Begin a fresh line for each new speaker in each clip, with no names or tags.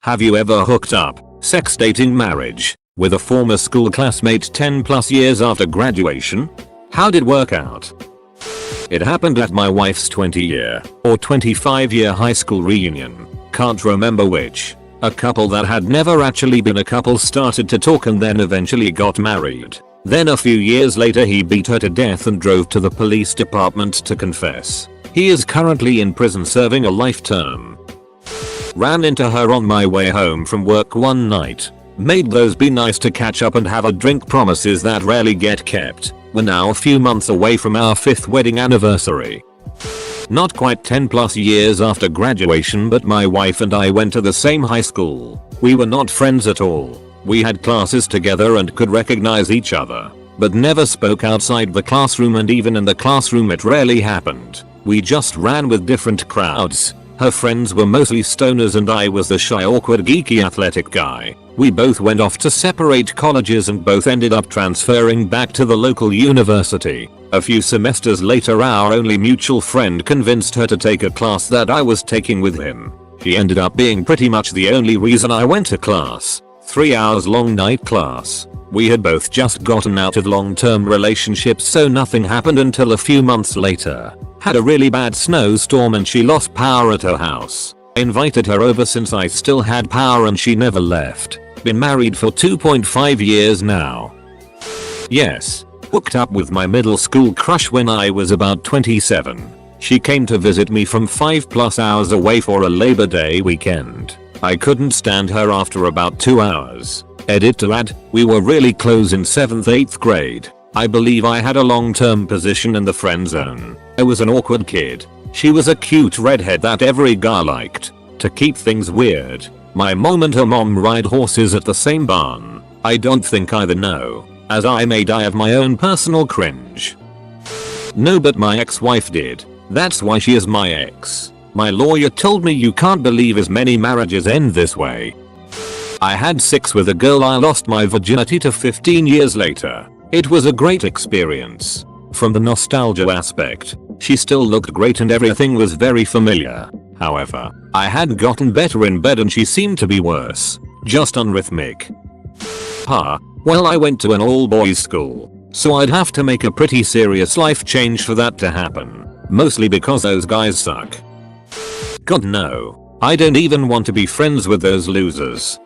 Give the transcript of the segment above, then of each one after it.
Have you ever hooked up, sex dating marriage, with a former school classmate 10 plus years after graduation? How did it work out? It happened at my wife's 20-year or 25-year high school reunion. Can't remember which. A couple that had never actually been a couple started to talk and then eventually got married. Then a few years later he beat her to death and drove to the police department to confess. He is currently in prison serving a life term. Ran into her on my way home from work one night. Made those be nice to catch up and have a drink promises that rarely get kept. We're now a few months away from our 5th wedding anniversary. Not quite 10 plus years after graduation, but my wife and I went to the same high school. We were not friends at all. We had classes together and could recognize each other, but never spoke outside the classroom, and even in the classroom it rarely happened. We just ran with different crowds. Her friends were mostly stoners and I was the shy, awkward, geeky, athletic guy. We both went off to separate colleges and both ended up transferring back to the local university. A few semesters later our only mutual friend convinced her to take a class that I was taking with him. She ended up being pretty much the only reason I went to class. 3 hours long night class. We had both just gotten out of long-term relationships, so nothing happened until a few months later. Had a really bad snowstorm and she lost power at her house. I invited her over since I still had power and she never left. Been married for 2.5 years now. Yes. Hooked up with my middle school crush when I was about 27. She came to visit me from 5+ hours away for a Labor Day weekend. I couldn't stand her after about 2 hours. Edit to add, we were really close in 7th 8th grade. I believe I had a long-term position in the friend zone. I was an awkward kid. She was a cute redhead that every guy liked. To keep things weird, my mom and her mom ride horses at the same barn. I don't think either know, as I may die of my own personal cringe. No, but my ex-wife did. That's why she is my ex. My lawyer told me you can't believe as many marriages end this way. I had sex with a girl I lost my virginity to 15 years later. It was a great experience. From the nostalgia aspect, she still looked great and everything was very familiar. However, I had gotten better in bed and she seemed to be worse. Just unrhythmic. Well, I went to an all-boys school, so I'd have to make a pretty serious life change for that to happen. Mostly because those guys suck. God no. I don't even want to be friends with those losers.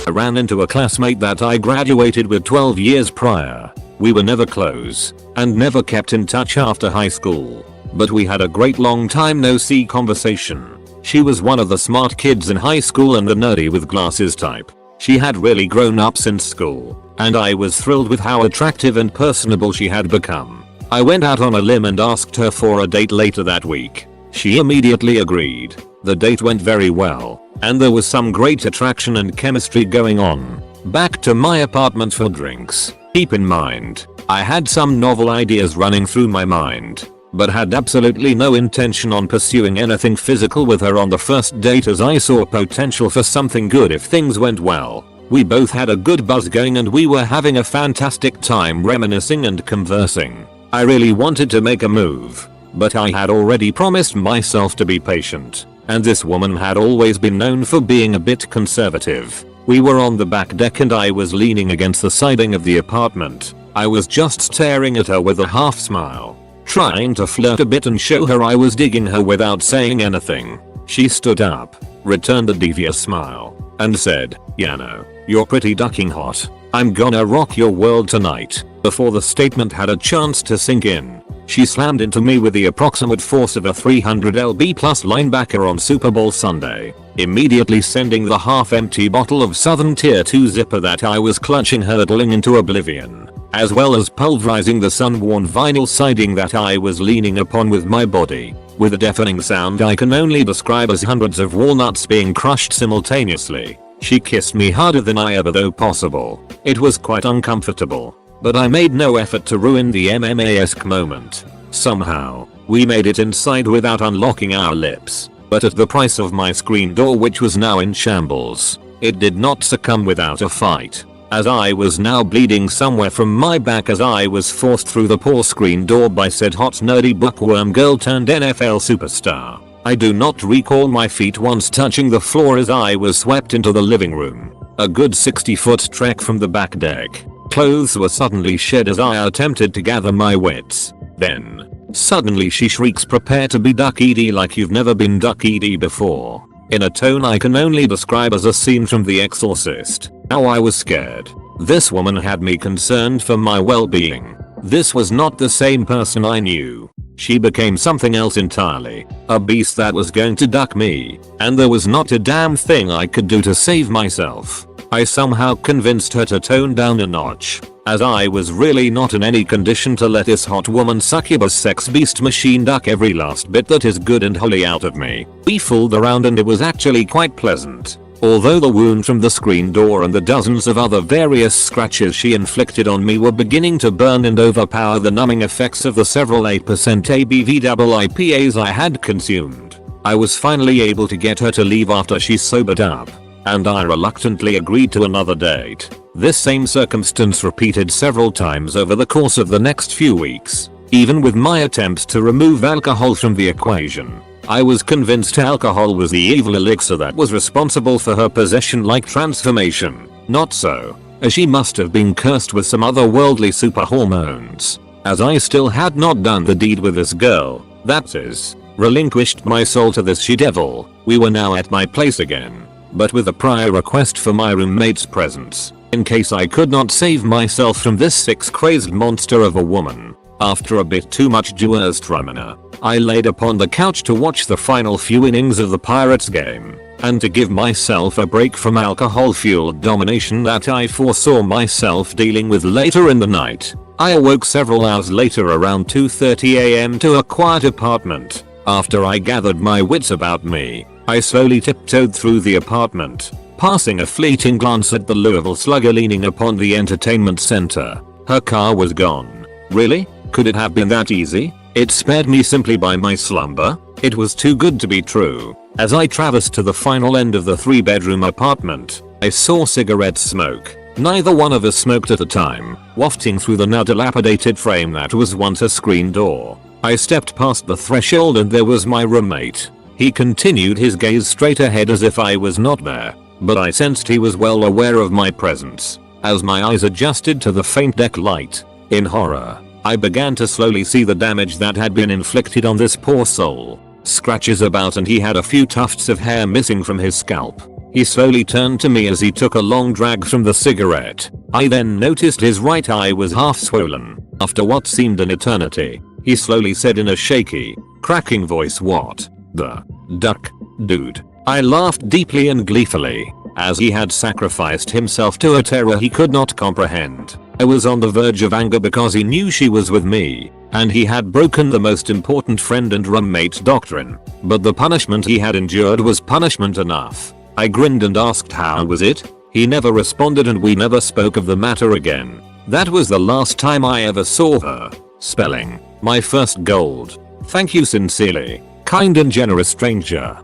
I ran into a classmate that I graduated with 12 years prior. We were never close and never kept in touch after high school, but we had a great long time no see conversation. She was one of the smart kids in high school and the nerdy with glasses type. She had really grown up since school, and I was thrilled with how attractive and personable she had become. I went out on a limb and asked her for a date later that week. She immediately agreed. The date went very well, and there was some great attraction and chemistry going on. Back to my apartment for drinks. Keep in mind, I had some novel ideas running through my mind, but had absolutely no intention on pursuing anything physical with her on the first date, as I saw potential for something good if things went well. We both had a good buzz going and we were having a fantastic time reminiscing and conversing. I really wanted to make a move, but I had already promised myself to be patient, and this woman had always been known for being a bit conservative. We were on the back deck and I was leaning against the siding of the apartment. I was just staring at her with a half smile, trying to flirt a bit and show her I was digging her without saying anything. She stood up, returned a devious smile, and said, "Yeah, no, you're pretty ducking hot. I'm gonna rock your world tonight." Before the statement had a chance to sink in, she slammed into me with the approximate force of a 300 lb plus linebacker on Super Bowl Sunday, immediately sending the half-empty bottle of Southern Tier 2 zipper that I was clutching hurtling into oblivion, as well as pulverizing the sun-worn vinyl siding that I was leaning upon with my body, with a deafening sound I can only describe as hundreds of walnuts being crushed simultaneously. She kissed me harder than I ever though possible. It was quite uncomfortable, but I made no effort to ruin the MMA-esque moment. Somehow, we made it inside without unlocking our lips, but at the price of my screen door, which was now in shambles. It did not succumb without a fight, as I was now bleeding somewhere from my back as I was forced through the poor screen door by said hot nerdy bookworm girl turned NFL superstar. I do not recall my feet once touching the floor as I was swept into the living room. A good 60-foot trek from the back deck. Clothes were suddenly shed as I attempted to gather my wits. Then, suddenly she shrieks, "Prepare to be Duck Edie like you've never been Duck Edie before," in a tone I can only describe as a scene from The Exorcist. How I was scared. This woman had me concerned for my well-being. This was not the same person I knew. She became something else entirely. A beast that was going to duck me. And there was not a damn thing I could do to save myself. I somehow convinced her to tone down a notch, as I was really not in any condition to let this hot woman succubus sex beast machine duck every last bit that is good and holy out of me. We fooled around and it was actually quite pleasant. Although the wound from the screen door and the dozens of other various scratches she inflicted on me were beginning to burn and overpower the numbing effects of the several 8% ABV double IPAs I had consumed, I was finally able to get her to leave after she sobered up. And I reluctantly agreed to another date. This same circumstance repeated several times over the course of the next few weeks. Even with my attempts to remove alcohol from the equation, I was convinced alcohol was the evil elixir that was responsible for her possession-like transformation. Not so, as she must have been cursed with some otherworldly super hormones. As I still had not done the deed with this girl, that is, relinquished my soul to this she-devil, we were now at my place again, but with a prior request for my roommate's presence, in case I could not save myself from this sex-crazed monster of a woman. After a bit too much Gewürztraminer, I laid upon the couch to watch the final few innings of the Pirates game, and to give myself a break from alcohol-fueled domination that I foresaw myself dealing with later in the night. I awoke several hours later around 2:30 AM to a quiet apartment. After I gathered my wits about me, I slowly tiptoed through the apartment, passing a fleeting glance at the Louisville Slugger leaning upon the entertainment center. Her car was gone. Really? Could it have been that easy? It spared me simply by my slumber? It was too good to be true. As I traversed to the final end of the 3-bedroom apartment, I saw cigarette smoke. Neither one of us smoked at the time, wafting through the now dilapidated frame that was once a screen door. I stepped past the threshold and there was my roommate. He continued his gaze straight ahead as if I was not there, but I sensed he was well aware of my presence. As my eyes adjusted to the faint deck light, in horror, I began to slowly see the damage that had been inflicted on this poor soul. Scratches about and he had a few tufts of hair missing from his scalp. He slowly turned to me as he took a long drag from the cigarette. I then noticed his right eye was half swollen. After what seemed an eternity, he slowly said in a shaky, cracking voice, "What the duck, dude?" I laughed deeply and gleefully, as he had sacrificed himself to a terror he could not comprehend. I was on the verge of anger because he knew she was with me, and he had broken the most important friend and roommate doctrine, but the punishment he had endured was punishment enough. I grinned and asked how was it? He never responded and we never spoke of the matter again. That was the last time I ever saw her. Spelling, my first gold. Thank you sincerely, kind and generous stranger.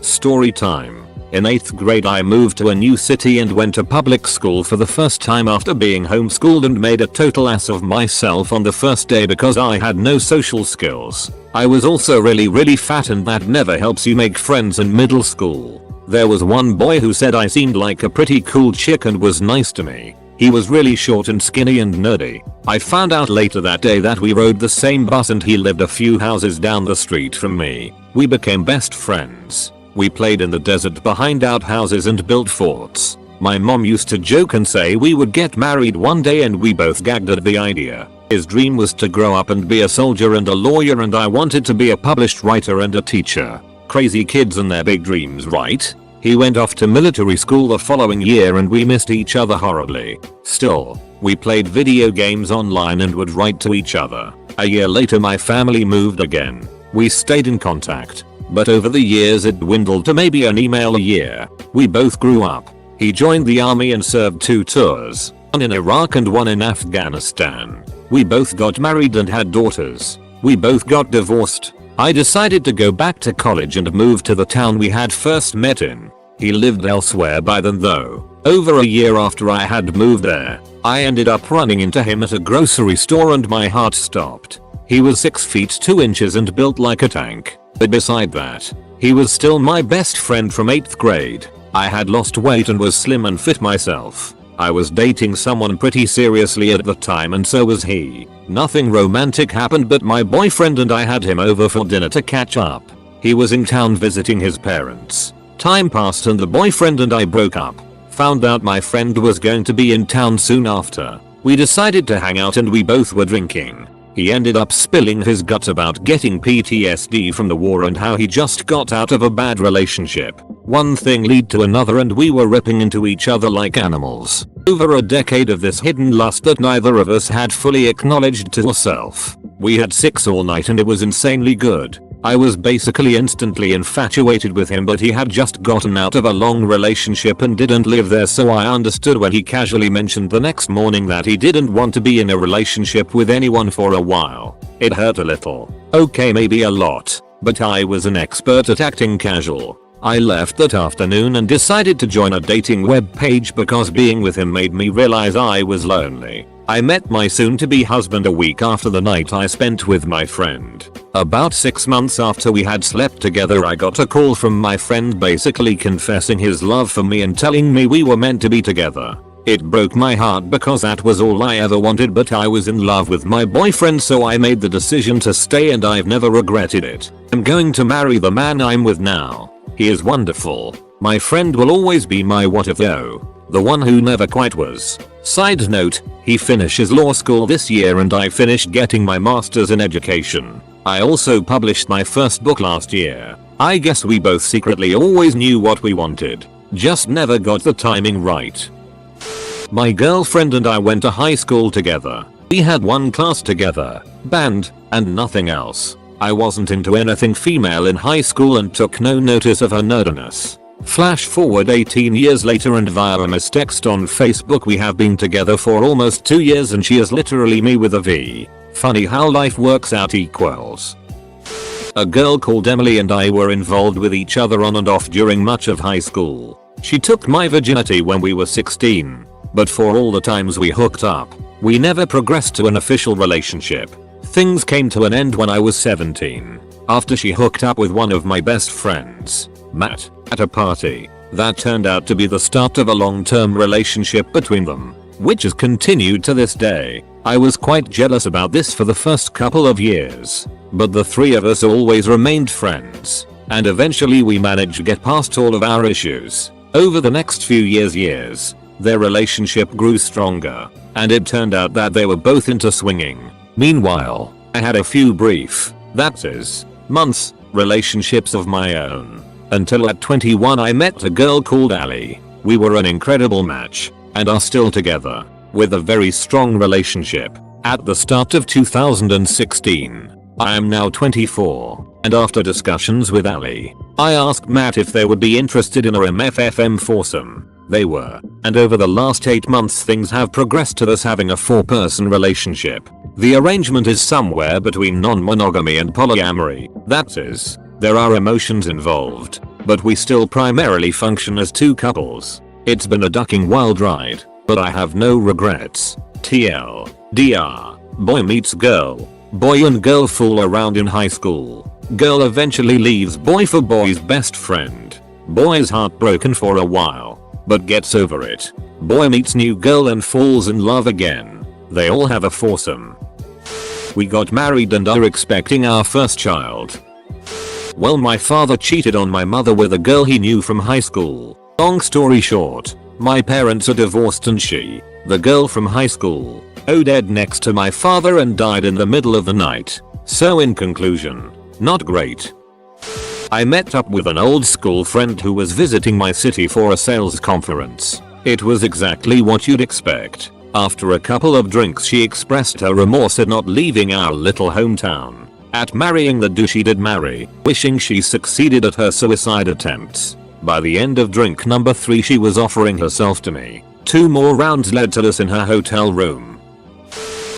Story time. In 8th grade I moved to a new city and went to public school for the first time after being homeschooled and made a total ass of myself on the first day because I had no social skills. I was also really fat and that never helps you make friends in middle school. There was one boy who said I seemed like a pretty cool chick and was nice to me. He was really short and skinny and nerdy. I found out later that day that we rode the same bus and he lived a few houses down the street from me. We became best friends. We played in the desert behind outhouses and built forts. My mom used to joke and say we would get married one day and we both gagged at the idea. His dream was to grow up and be a soldier and a lawyer and I wanted to be a published writer and a teacher. Crazy kids and their big dreams, right? He went off to military school the following year and we missed each other horribly. Still, we played video games online and would write to each other. A year later my family moved again. We stayed in contact, but over the years it dwindled to maybe an email a year. We both grew up. He joined the army and served 2 tours, one in Iraq and one in Afghanistan. We both got married and had daughters. We both got divorced. I decided to go back to college and move to the town we had first met in. He lived elsewhere by then though. Over a year after I had moved there, I ended up running into him at a grocery store and my heart stopped. He was 6 feet 2 inches and built like a tank. But beside that, he was still my best friend from 8th grade. I had lost weight and was slim and fit myself. I was dating someone pretty seriously at the time and so was he. Nothing romantic happened but my boyfriend and I had him over for dinner to catch up. He was in town visiting his parents. Time passed and the boyfriend and I broke up. Found out my friend was going to be in town soon after. We decided to hang out and we both were drinking. He ended up spilling his guts about getting PTSD from the war and how he just got out of a bad relationship. One thing led to another and we were ripping into each other like animals. Over a decade of this hidden lust that neither of us had fully acknowledged to ourselves. We had sex all night and it was insanely good. I was basically instantly infatuated with him, but he had just gotten out of a long relationship and didn't live there, so I understood when he casually mentioned the next morning that he didn't want to be in a relationship with anyone for a while. It hurt a little. Okay, maybe a lot. But I was an expert at acting casual. I left that afternoon and decided to join a dating web page because being with him made me realize I was lonely. I met my soon-to-be husband a week after the night I spent with my friend. About 6 months after we had slept together, I got a call from my friend basically confessing his love for me and telling me we were meant to be together. It broke my heart because that was all I ever wanted, but I was in love with my boyfriend, so I made the decision to stay and I've never regretted it. I'm going to marry the man I'm with now. He is wonderful. My friend will always be my what if though. The one who never quite was. Side note, he finishes law school this year and I finished getting my master's in education. I also published my first book last year. I guess we both secretly always knew what we wanted. Just never got the timing right. My girlfriend and I went to high school together. We had one class together, band, and nothing else. I wasn't into anything female in high school and took no notice of her nerdiness. Flash forward 18 years later and via a mistext on Facebook we have been together for almost 2 years and she is literally me with a V. Funny how life works out equals. A girl called Emily and I were involved with each other on and off during much of high school. She took my virginity when we were 16. But for all the times we hooked up, we never progressed to an official relationship. Things came to an end when I was 17. After she hooked up with one of my best friends, Matt, at a party. That turned out to be the start of a long-term relationship between them, which has continued to this day. I was quite jealous about this for the first couple of years, but the three of us always remained friends, and eventually we managed to get past all of our issues. Over the next few years, their relationship grew stronger, and it turned out that they were both into swinging. Meanwhile, I had a few brief, that is, months, relationships of my own. Until at 21 I met a girl called Ali. We were an incredible match, and are still together, with a very strong relationship. At the start of 2016, I am now 24, and after discussions with Ali, I asked Matt if they would be interested in a MFFM foursome. They were, and over the last 8 months things have progressed to us having a 4-person relationship. The arrangement is somewhere between non-monogamy and polyamory, that is, there are emotions involved, but we still primarily function as 2 couples. It's been a ducking wild ride, but I have no regrets. TLDR, boy meets girl. Boy and girl fool around in high school. Girl eventually leaves boy for boy's best friend. Boy is heartbroken for a while, but gets over it. Boy meets new girl and falls in love again. They all have a foursome. We got married and are expecting our first child. Well, my father cheated on my mother with a girl he knew from high school. Long story short, my parents are divorced and she, the girl from high school, dead next to my father and died in the middle of the night. So in conclusion, not great. I met up with an old school friend who was visiting my city for a sales conference. It was exactly what you'd expect. After a couple of drinks she expressed her remorse at not leaving our little hometown, at marrying the dude she did marry, wishing she succeeded at her suicide attempts. By the end of drink number 3 she was offering herself to me. 2 more rounds led to us in her hotel room.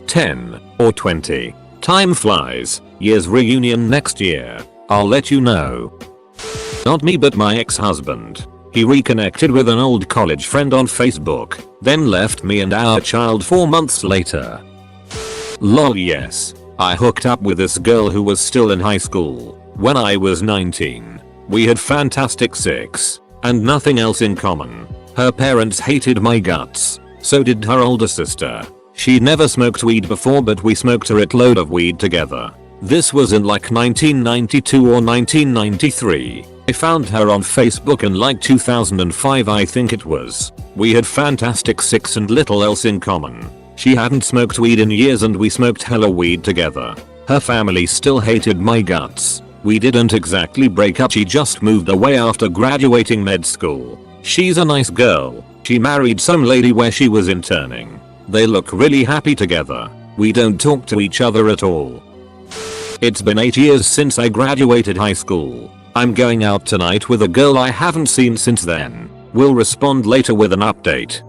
10 or 20. Time flies. Year's reunion next year. I'll let you know. Not me but my ex-husband. He reconnected with an old college friend on Facebook, then left me and our child 4 months later. Lol, yes. I hooked up with this girl who was still in high school when I was 19. We had fantastic sex and nothing else in common. Her parents hated my guts. So did her older sister. She'd never smoked weed before, but we smoked a load of weed together. This was in like 1992 or 1993. I found her on Facebook in like 2005 I think it was. We had fantastic sex and little else in common. She hadn't smoked weed in years and we smoked hella weed together. Her family still hated my guts. We didn't exactly break up, she just moved away after graduating med school. She's a nice girl. She married some lady where she was interning. They look really happy together. We don't talk to each other at all. It's been 8 years since I graduated high school. I'm going out tonight with a girl I haven't seen since then. We'll respond later with an update.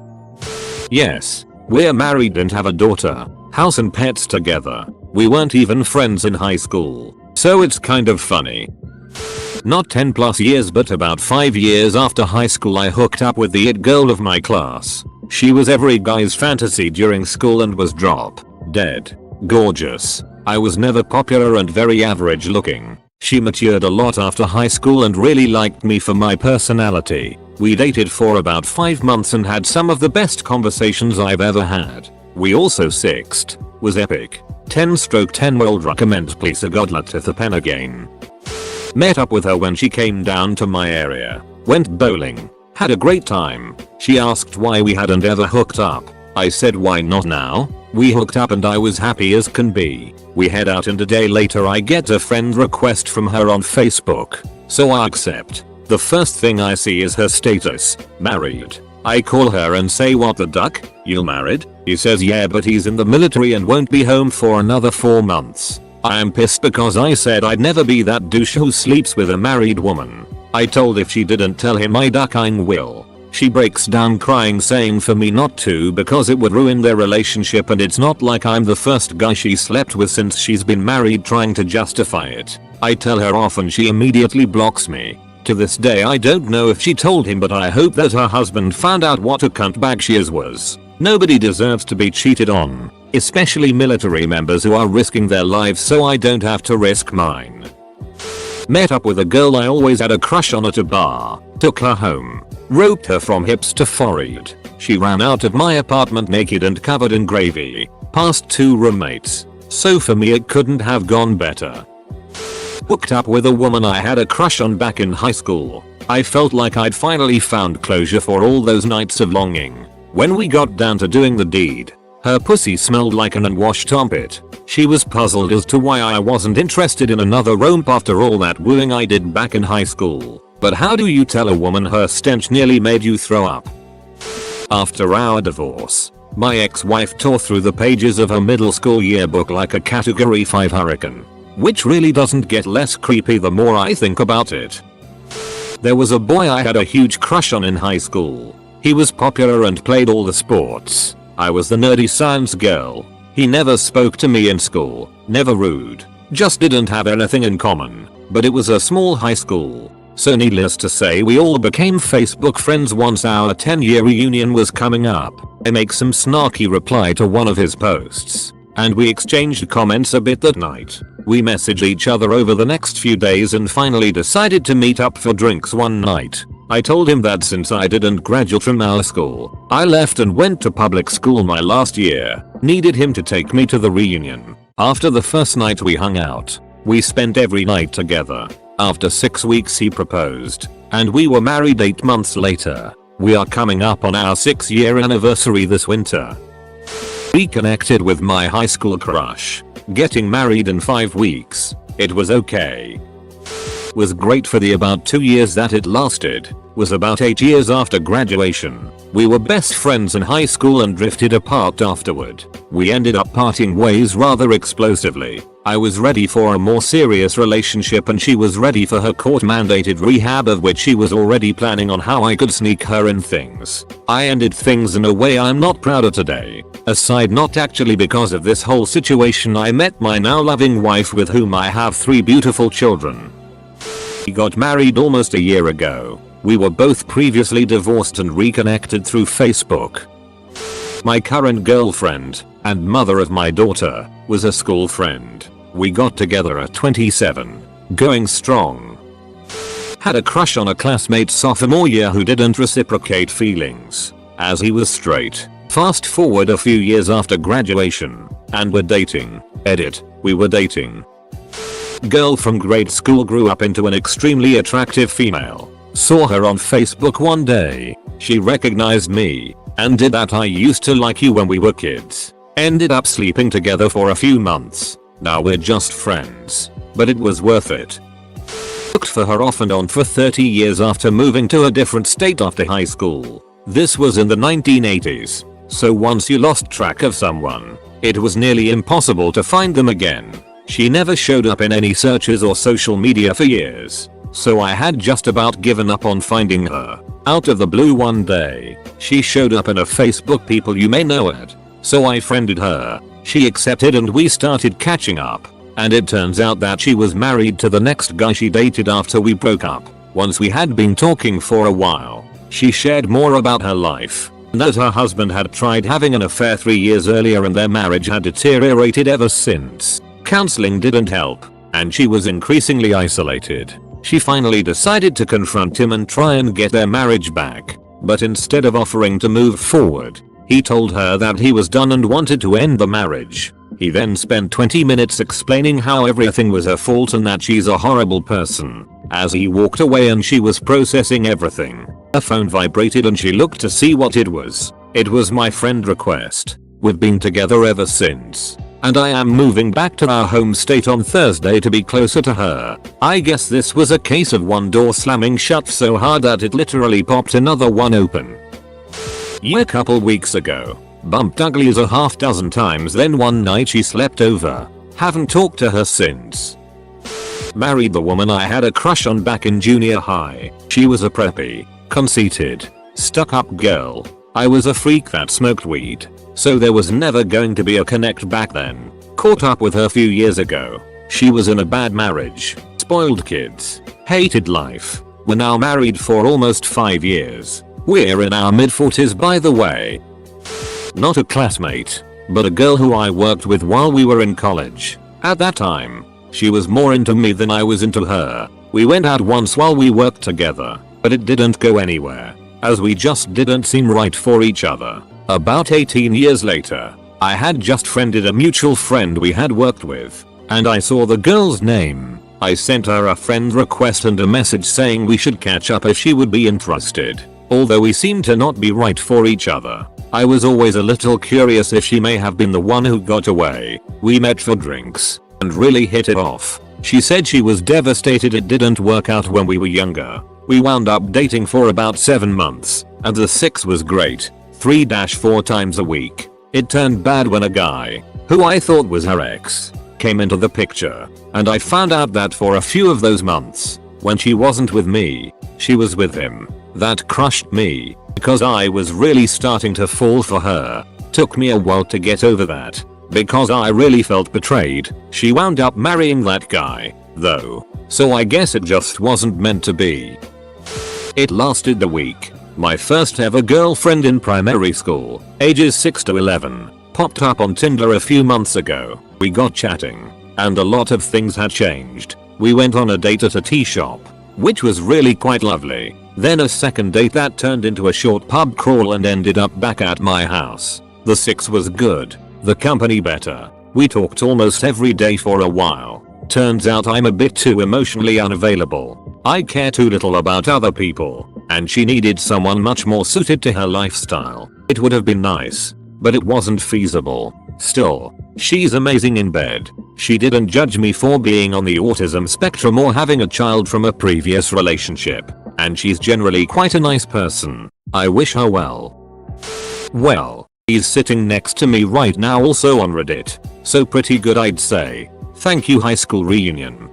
Yes, we're married and have a daughter, house and pets together. We weren't even friends in high school, so it's kind of funny. Not 10 plus years but about 5 years after high school I hooked up with the it girl of my class. She was every guy's fantasy during school and was drop dead gorgeous. I was never popular and very average looking. She matured a lot after high school and really liked me for my personality. We dated for about 5 months and had some of the best conversations I've ever had. We also sexted. Was epic. 10/10 world recommend please a godlet to the pen again. Met up with her when she came down to my area. Went bowling. Had a great time. She asked why we hadn't ever hooked up. I said why not now? We hooked up and I was happy as can be. We head out and a day later I get a friend request from her on Facebook. So I accept. The first thing I see is her status, married. I call her and say what the duck, you married? He says yeah but he's in the military and won't be home for another 4 months. I am pissed because I said I'd never be that douche who sleeps with a married woman. I told if she didn't tell him I ducking will. She breaks down crying saying for me not to because it would ruin their relationship and it's not like I'm the first guy she slept with since she's been married, trying to justify it. I tell her off and she immediately blocks me. To this day I don't know if she told him but I hope that her husband found out what a cuntbag she was. Nobody deserves to be cheated on, especially military members who are risking their lives so I don't have to risk mine. Met up with a girl I always had a crush on at a bar, took her home, roped her from hips to forehead. She ran out of my apartment naked and covered in gravy, past 2 roommates. So for me it couldn't have gone better. Hooked up with a woman I had a crush on back in high school. I felt like I'd finally found closure for all those nights of longing. When we got down to doing the deed, her pussy smelled like an unwashed armpit. She was puzzled as to why I wasn't interested in another romp after all that wooing I did back in high school. But how do you tell a woman her stench nearly made you throw up? After our divorce, my ex-wife tore through the pages of her middle school yearbook like a Category 5 hurricane. Which really doesn't get less creepy the more I think about it. There was a boy I had a huge crush on in high school. He was popular and played all the sports. I was the nerdy science girl. He never spoke to me in school, never rude, just didn't have anything in common. But it was a small high school. So needless to say we all became Facebook friends once our 10-year reunion was coming up. I make some snarky reply to one of his posts. And we exchanged comments a bit that night. We messaged each other over the next few days and finally decided to meet up for drinks one night. I told him that since I didn't graduate from our school, I left and went to public school my last year, needed him to take me to the reunion. After the first night we hung out. We spent every night together. After 6 weeks he proposed, and we were married 8 months later. We are coming up on our 6-year anniversary this winter. Reconnected with my high school crush. Getting married in 5 weeks. It was okay. Was great for the about 2 years that it lasted. Was about 8 years after graduation. We were best friends in high school and drifted apart afterward. We ended up parting ways rather explosively. I was ready for a more serious relationship and she was ready for her court-mandated rehab, of which she was already planning on how I could sneak her in things. I ended things in a way I'm not proud of today. Aside not actually because of this whole situation, I met my now loving wife with whom I have 3 beautiful children. We got married almost a year ago. We were both previously divorced and reconnected through Facebook. My current girlfriend, and mother of my daughter, was a school friend. We got together at 27. Going strong. Had a crush on a classmate sophomore year who didn't reciprocate feelings, as he was straight. Fast forward a few years after graduation, and we're dating. Edit, we were dating. Girl from grade school grew up into an extremely attractive female. Saw her on Facebook one day. She recognized me, and did that "I used to like you when we were kids." Ended up sleeping together for a few months. Now we're just friends. But it was worth it. Looked for her off and on for 30 years after moving to a different state after high school. This was in the 1980s. So once you lost track of someone, it was nearly impossible to find them again. She never showed up in any searches or social media for years. So I had just about given up on finding her. Out of the blue one day, she showed up in a Facebook people you may know ad. So I friended her. She accepted and we started catching up. And it turns out that she was married to the next guy she dated after we broke up. Once we had been talking for a while, she shared more about her life. That her husband had tried having an affair 3 years earlier and their marriage had deteriorated ever since. Counseling didn't help, and she was increasingly isolated. She finally decided to confront him and try and get their marriage back. But instead of offering to move forward, he told her that he was done and wanted to end the marriage. He then spent 20 minutes explaining how everything was her fault and that she's a horrible person. As he walked away and she was processing everything, her phone vibrated and she looked to see what it was. It was my friend request. We've been together ever since. And I am moving back to our home state on Thursday to be closer to her. I guess this was a case of one door slamming shut so hard that it literally popped another one open. A couple weeks ago. Bumped uglies a half dozen times, then one night she slept over. Haven't talked to her since. Married the woman I had a crush on back in junior high. She was a preppy, conceited, stuck-up girl. I was a freak that smoked weed, so there was never going to be a connect back then. Caught up with her a few years ago. She was in a bad marriage, spoiled kids, hated life. We're now married for almost 5 years. We're in our mid-40s by the way. Not a classmate, but a girl who I worked with while we were in college. At that time, she was more into me than I was into her. We went out once while we worked together, but it didn't go anywhere, as we just didn't seem right for each other. About 18 years later, I had just friended a mutual friend we had worked with, and I saw the girl's name. I sent her a friend request and a message saying we should catch up if she would be interested. Although we seemed to not be right for each other, I was always a little curious if she may have been the one who got away. We met for drinks and really hit it off. She said she was devastated it didn't work out when we were younger. We wound up dating for about 7 months, and the sex was great, 3-4 times a week. It turned bad when a guy, who I thought was her ex, came into the picture, and I found out that for a few of those months, when she wasn't with me, she was with him. That crushed me, because I was really starting to fall for her. Took me a while to get over that, because I really felt betrayed. She wound up marrying that guy, though, so I guess it just wasn't meant to be. It lasted a week. My first ever girlfriend in primary school, ages 6 to 11, popped up on Tinder a few months ago. We got chatting, and a lot of things had changed. We went on a date at a tea shop, which was really quite lovely. Then a second date that turned into a short pub crawl and ended up back at my house. The sex was good, the company better. We talked almost every day for a while. Turns out I'm a bit too emotionally unavailable. I care too little about other people, and she needed someone much more suited to her lifestyle. It would have been nice, but it wasn't feasible. Still, she's amazing in bed. She didn't judge me for being on the autism spectrum or having a child from a previous relationship, and she's generally quite a nice person. I wish her well. Well, he's sitting next to me right now, also on Reddit, so pretty good I'd say. Thank you high school reunion.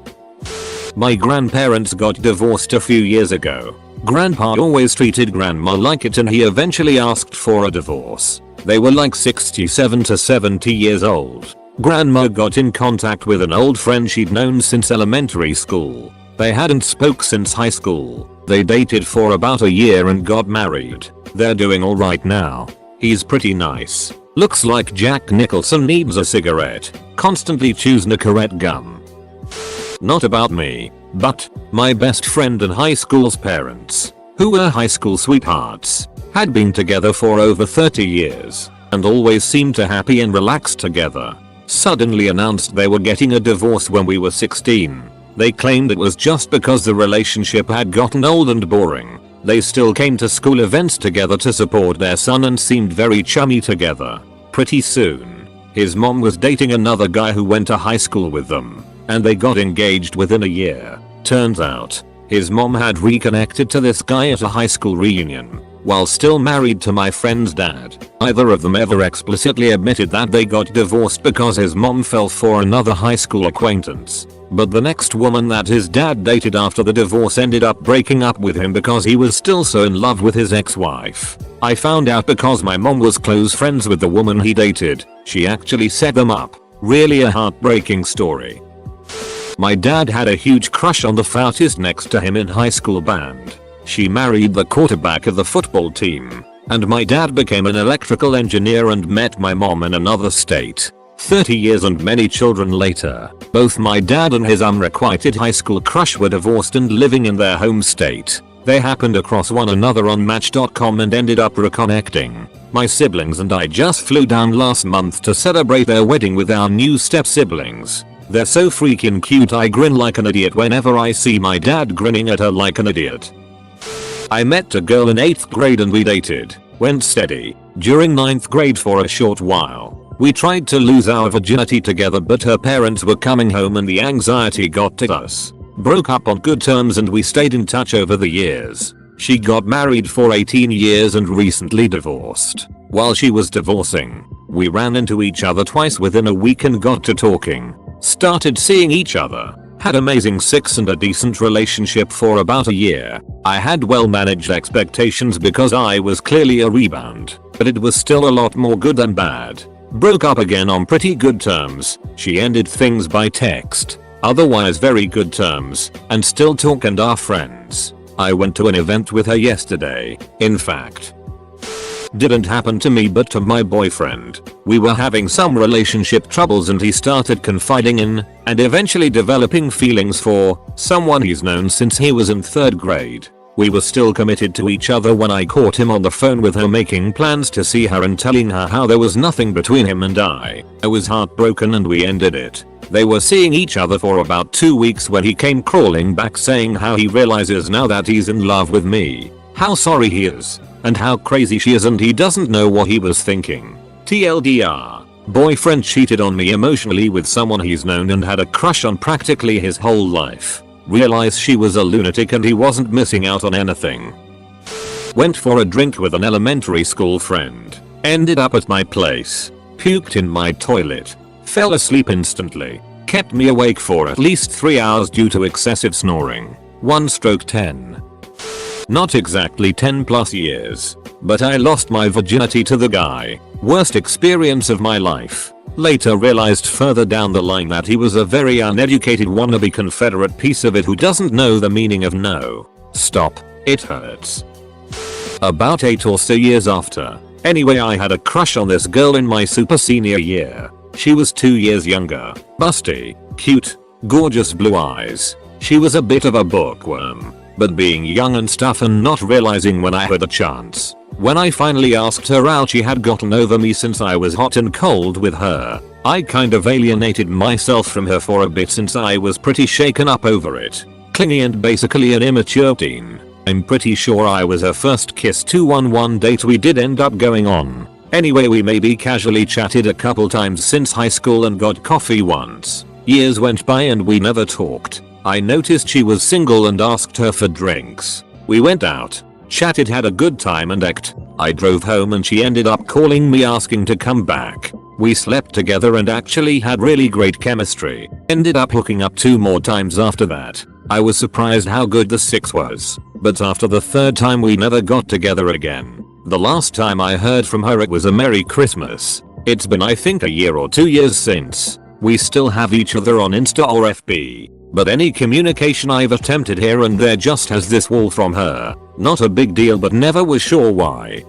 My grandparents got divorced a few years ago. Grandpa always treated grandma like it and he eventually asked for a divorce. They were like 67 to 70 years old. Grandma got in contact with an old friend she'd known since elementary school. They hadn't spoke since high school. They dated for about a year and got married. They're doing alright now. He's pretty nice. Looks like Jack Nicholson needs a cigarette. Constantly chews Nicorette gum. Not about me, but my best friend and high school's parents, who were high school sweethearts, had been together for over 30 years and always seemed to happy and relaxed together. Suddenly announced they were getting a divorce when we were 16. They claimed it was just because the relationship had gotten old and boring. They still came to school events together to support their son and seemed very chummy together. Pretty soon, his mom was dating another guy who went to high school with them, and they got engaged within a year. Turns out, his mom had reconnected to this guy at a high school reunion, while still married to my friend's dad. Neither of them ever explicitly admitted that they got divorced because his mom fell for another high school acquaintance. But the next woman that his dad dated after the divorce ended up breaking up with him because he was still so in love with his ex-wife. I found out because my mom was close friends with the woman he dated. She actually set them up. Really a heartbreaking story. My dad had a huge crush on the fattest next to him in high school band. She married the quarterback of the football team, and my dad became an electrical engineer and met my mom in another state. 30 years and many children later, both my dad and his unrequited high school crush were divorced and living in their home state. They happened across one another on Match.com and ended up reconnecting. My siblings and I just flew down last month to celebrate their wedding with our new step-siblings. They're so freaking cute. I grin like an idiot whenever I see my dad grinning at her like an idiot. I met a girl in 8th grade and we dated. Went steady. During 9th grade for a short while. We tried to lose our virginity together but her parents were coming home and the anxiety got to us. Broke up on good terms and we stayed in touch over the years. She got married for 18 years and recently divorced. While she was divorcing, we ran into each other twice within a week and got to talking. Started seeing each other. Had amazing sex and a decent relationship for about a year. I had well managed expectations because I was clearly a rebound, but it was still a lot more good than bad. Broke up again on pretty good terms. She ended things by text. Otherwise very good terms, and still talk and are friends. I went to an event with her yesterday. In fact, didn't happen to me but to my boyfriend. We were having some relationship troubles and he started confiding in, and eventually developing feelings for, someone he's known since he was in 3rd grade. We were still committed to each other when I caught him on the phone with her making plans to see her and telling her how there was nothing between him and I. I was heartbroken and we ended it. They were seeing each other for about 2 weeks when he came crawling back saying how he realizes now that he's in love with me. How sorry he is. And how crazy she is and he doesn't know what he was thinking. TLDR. Boyfriend cheated on me emotionally with someone he's known and had a crush on practically his whole life. Realized she was a lunatic and he wasn't missing out on anything. Went for a drink with an elementary school friend. Ended up at my place. Puked in my toilet. Fell asleep instantly. Kept me awake for at least 3 hours due to excessive snoring. 1/10. Not exactly 10 plus years, but I lost my virginity to the guy. Worst experience of my life. Later realized further down the line that he was a very uneducated wannabe Confederate piece of it who doesn't know the meaning of no. Stop. It hurts. About 8 or so years after. Anyway, I had a crush on this girl in my super senior year. She was 2 years younger. Busty. Cute. Gorgeous blue eyes. She was a bit of a bookworm. But being young and stuff and not realizing when I had a chance. When I finally asked her out she had gotten over me since I was hot and cold with her. I kind of alienated myself from her for a bit since I was pretty shaken up over it. Clingy and basically an immature teen. I'm pretty sure I was her first kiss too on one date we did end up going on. Anyway, we maybe casually chatted a couple times since high school and got coffee once. Years went by and we never talked. I noticed she was single and asked her for drinks. We went out, chatted, had a good time and I drove home and she ended up calling me asking to come back. We slept together and actually had really great chemistry. Ended up hooking up 2 more times after that. I was surprised how good the sex was, but after the 3rd time we never got together again. The last time I heard from her it was a Merry Christmas. It's been I think a year or 2 years since. We still have each other on Insta or FB. But any communication I've attempted here and there just has this wall from her. Not a big deal but never was sure why.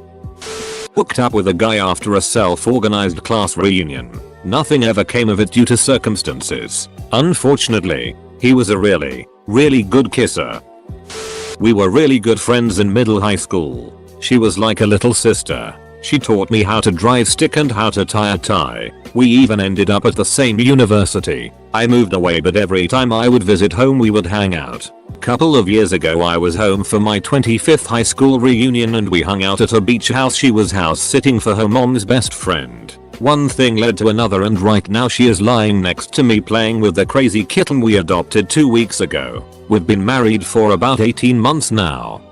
Hooked up with a guy after a self-organized class reunion. Nothing ever came of it due to circumstances. Unfortunately, he was a really good kisser. We were really good friends in middle high school. She was like a little sister. She taught me how to drive stick and how to tie a tie. We even ended up at the same university. I moved away, but every time I would visit home we would hang out. Couple of years ago I was home for my 25th high school reunion and we hung out at a beach house. She was house sitting for her mom's best friend. One thing led to another and right now she is lying next to me playing with the crazy kitten we adopted 2 weeks ago. We've been married for about 18 months now.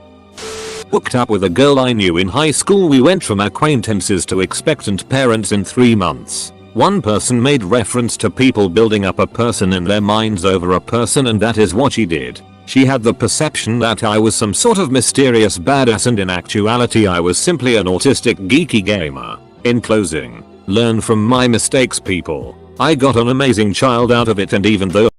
Hooked up with a girl I knew in high school. We went from acquaintances to expectant parents in 3 months. One person made reference to people building up a person in their minds over a person, and that is what she did. She had the perception that I was some sort of mysterious badass, and in actuality I was simply an autistic geeky gamer. In closing, learn from my mistakes, people. I got an amazing child out of it, and even though